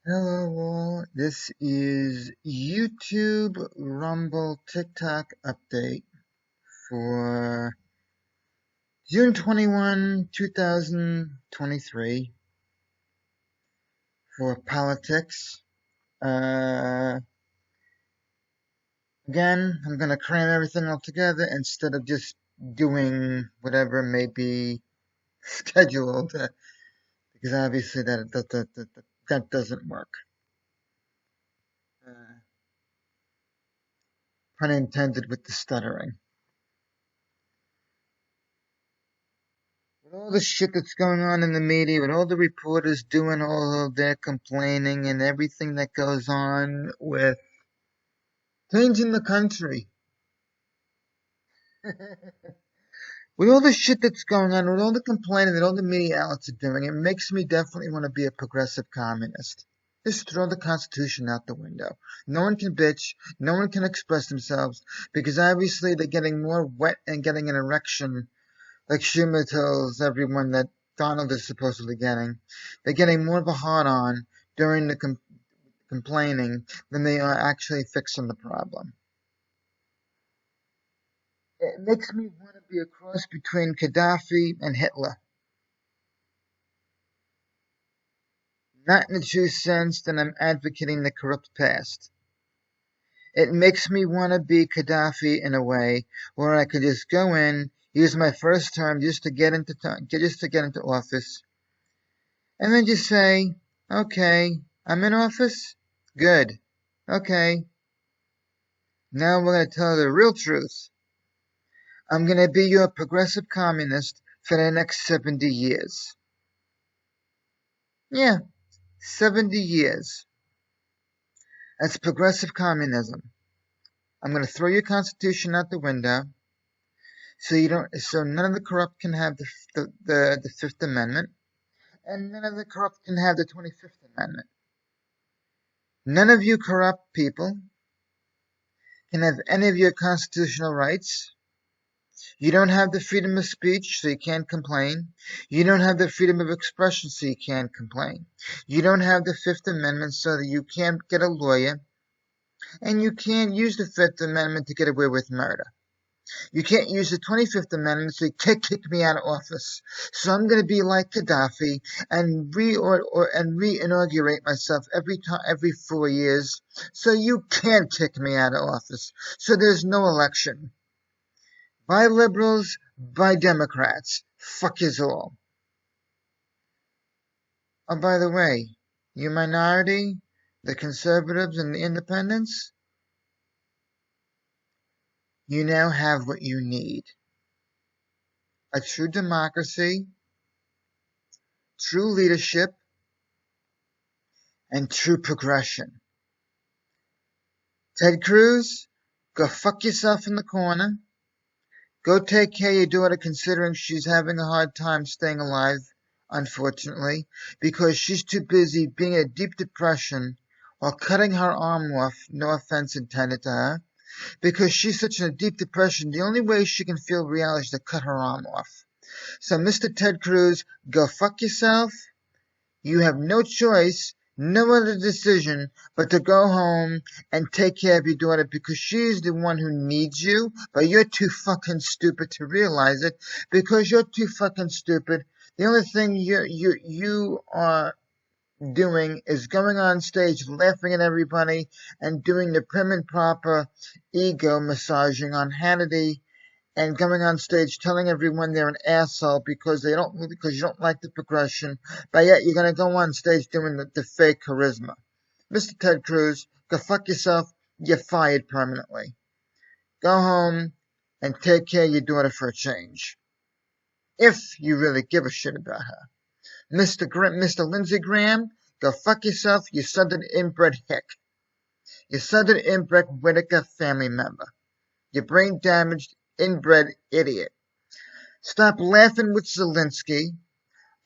Hello all, this is YouTube, Rumble, TikTok update for June 21, 2023 for politics. Uh, Again, I'm gonna cram everything all together instead of just doing whatever may be scheduled, because obviously that doesn't work. Uh, Pun intended with the stuttering. With all the shit that's going on in the media, with all the reporters doing all of their complaining and everything that goes on with changing the country. With all the shit that's going on, with all the complaining that all the media outlets are doing, it makes me definitely want to be a progressive communist. Just throw the Constitution out the window. No one can bitch, no one can express themselves, because obviously they're getting more wet and getting an erection, like Schumer tells everyone that Donald is supposedly getting. They're getting more of a hard-on during the complaining than they are actually fixing the problem. It makes me want to be a cross between Gaddafi and Hitler. Not in the true sense that I'm advocating the corrupt past. It makes me want to be Gaddafi in a way where I could just go in, use my first term just to get into office, and then just say, okay, I'm in office? Good. Okay. Now we're going to tell the real truth. I'm going to be your progressive communist for the next 70 years. Yeah, 70 years. That's progressive communism. I'm going to throw your constitution out the window so none of the corrupt can have the Fifth Amendment, and none of the corrupt can have the 25th Amendment. None of you corrupt people can have any of your constitutional rights. You don't have the freedom of speech, so you can't complain. You don't have the freedom of expression, so you can't complain. You don't have the Fifth Amendment, so that you can't get a lawyer. And you can't use the Fifth Amendment to get away with murder. You can't use the 25th Amendment, so you can't kick me out of office. So I'm going to be like Gaddafi and re-inaugurate myself every 4 years, so you can't kick me out of office. So there's no election. By liberals, by Democrats. Fuck yous all. Oh, by the way, you minority, the conservatives and the independents, you now have what you need. A true democracy, true leadership, and true progression. Ted Cruz, go fuck yourself in the corner. Go take care of your daughter, considering she's having a hard time staying alive, unfortunately, because she's too busy being in a deep depression while cutting her arm off, no offense intended to her, because she's such in a deep depression, the only way she can feel reality is to cut her arm off. So, Mr. Ted Cruz, go fuck yourself. You have no choice, no other decision but to go home and take care of your daughter, because she's the one who needs you, but you're too fucking stupid to realize it. Because you're too fucking stupid, the only thing you are doing is going on stage, laughing at everybody, and doing the prim and proper ego massaging on Hannity, and coming on stage telling everyone they're an asshole because you don't like the progression, but yet you're going to go on stage doing the fake charisma. Mr. Ted Cruz, go fuck yourself. You're fired permanently. Go home and take care of your daughter for a change, if you really give a shit about her. Mr. Lindsey Graham, go fuck yourself, you southern inbred hick. You southern inbred Whitaker family member. You brain damaged inbred idiot. Stop laughing with Zelensky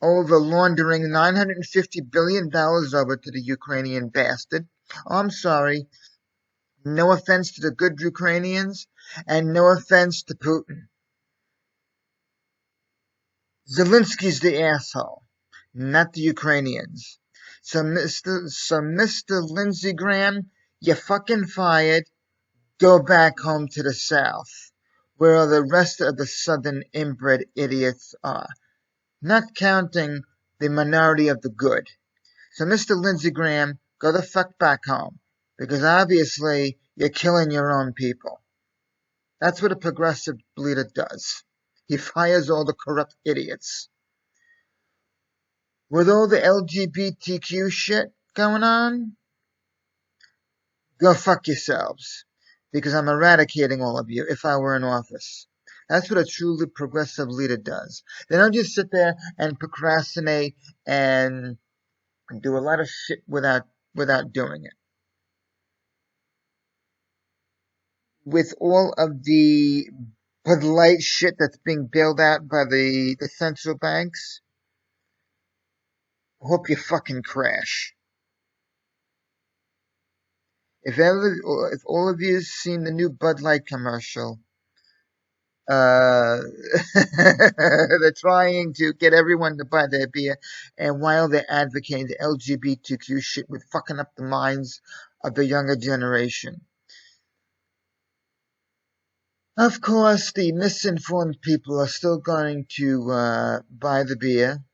over laundering $950 billion over to the Ukrainian bastard. Oh, I'm sorry. No offense to the good Ukrainians, and no offense to Putin. Zelensky's the asshole, not the Ukrainians. So Mr. Lindsey Graham, you're fucking fired. Go back home to the South, where the rest of the Southern inbred idiots are, not counting the minority of the good. So Mr. Lindsey Graham, go the fuck back home, because obviously you're killing your own people. That's what a progressive leader does. He fires all the corrupt idiots. With all the LGBTQ shit going on, go fuck yourselves, because I'm eradicating all of you if I were in office. That's what a truly progressive leader does. They don't just sit there and procrastinate and do a lot of shit without doing it. With all of the Bud Light shit that's being bailed out by the central banks, hope you fucking crash. If all of you have seen the new Bud Light commercial, they're trying to get everyone to buy their beer, and while they're advocating the LGBTQ shit with fucking up the minds of the younger generation. Of course, the misinformed people are still going to buy the beer.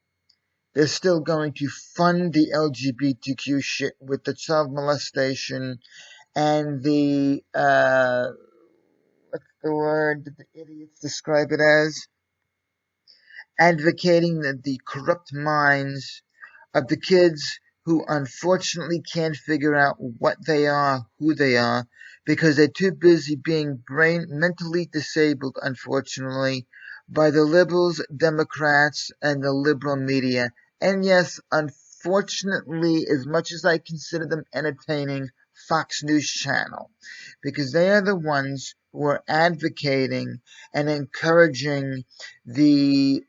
They're still going to fund the LGBTQ shit with the child molestation and the, what's the word that the idiots describe it as? Advocating the corrupt minds of the kids who unfortunately can't figure out what they are, who they are, because they're too busy being mentally disabled, unfortunately, by the liberals, Democrats, and the liberal media. And yes, unfortunately, as much as I consider them entertaining, Fox News Channel, because they are the ones who are advocating and encouraging the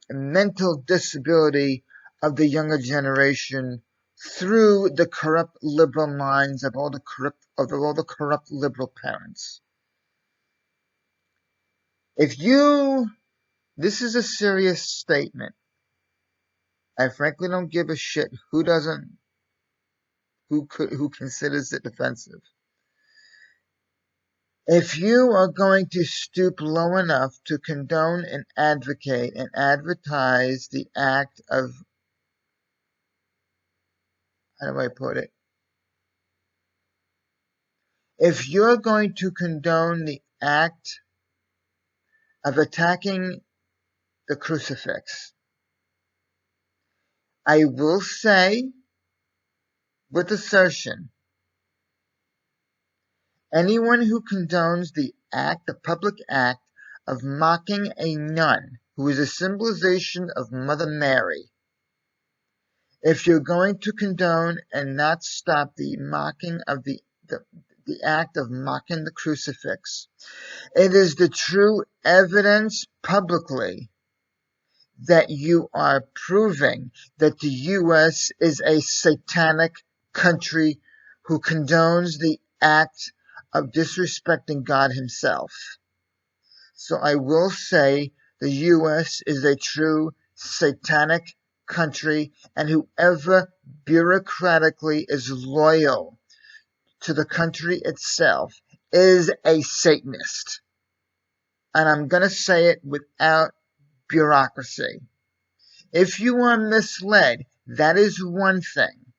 mental disability of the younger generation through the corrupt liberal minds of all the corrupt liberal parents. This is a serious statement. I frankly don't give a shit who considers it offensive. If you are going to stoop low enough to condone and advocate and advertise the act of, how do I put it? If you're going to condone the act of attacking the crucifix, I will say with assertion, anyone who condones the public act of mocking a nun who is a symbolization of Mother Mary, if you're going to condone and not stop the mocking of the act of mocking the crucifix, it is the true evidence publicly that you are proving that the U.S. is a satanic country who condones the act of disrespecting God himself. So I will say the U.S. is a true satanic country, and whoever bureaucratically is loyal to the country itself is a Satanist. And I'm going to say it without bureaucracy. If you are misled, that is one thing.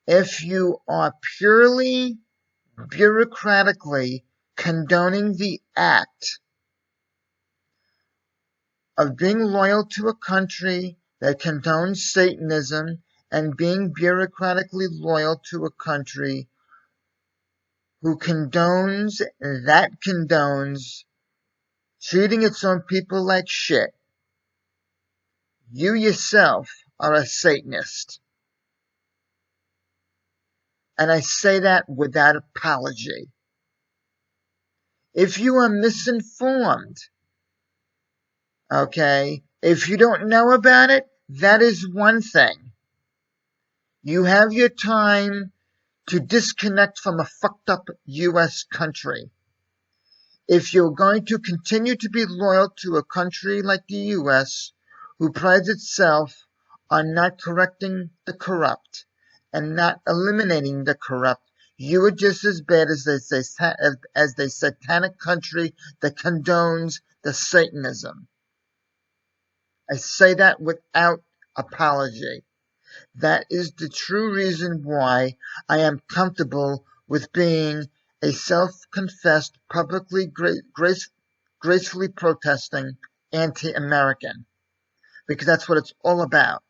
If you are purely bureaucratically condoning the act of being loyal to a country that condones Satanism and being bureaucratically loyal to a country who condones treating its own people like shit, you yourself are a Satanist. And I say that without apology. If you are misinformed, okay, if you don't know about it, that is one thing. You have your time to disconnect from a fucked up U.S. country. If you're going to continue to be loyal to a country like the U.S., who prides itself on not correcting the corrupt and not eliminating the corrupt, you are just as bad as the satanic country that condones the Satanism. I say that without apology. That is the true reason why I am comfortable with being a self-confessed, publicly gracefully protesting anti-American, because that's what it's all about.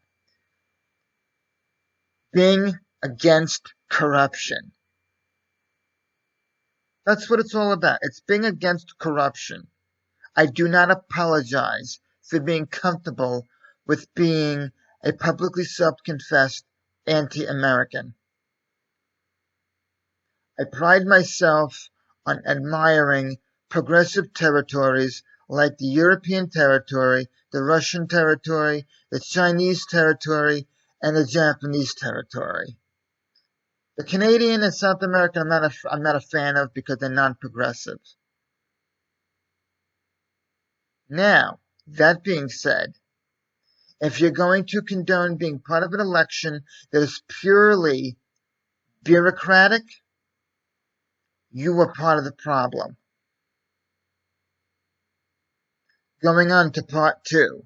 Being against corruption. That's what it's all about. It's being against corruption. I do not apologize for being comfortable with being a publicly self-confessed anti-American. I pride myself on admiring progressive territories like the European territory, the Russian territory, the Chinese territory, and the Japanese territory. The Canadian and South American I'm not a fan of because they're non-progressive. Now, that being said, if you're going to condone being part of an election that is purely bureaucratic, you are part of the problem. Going on to part 2.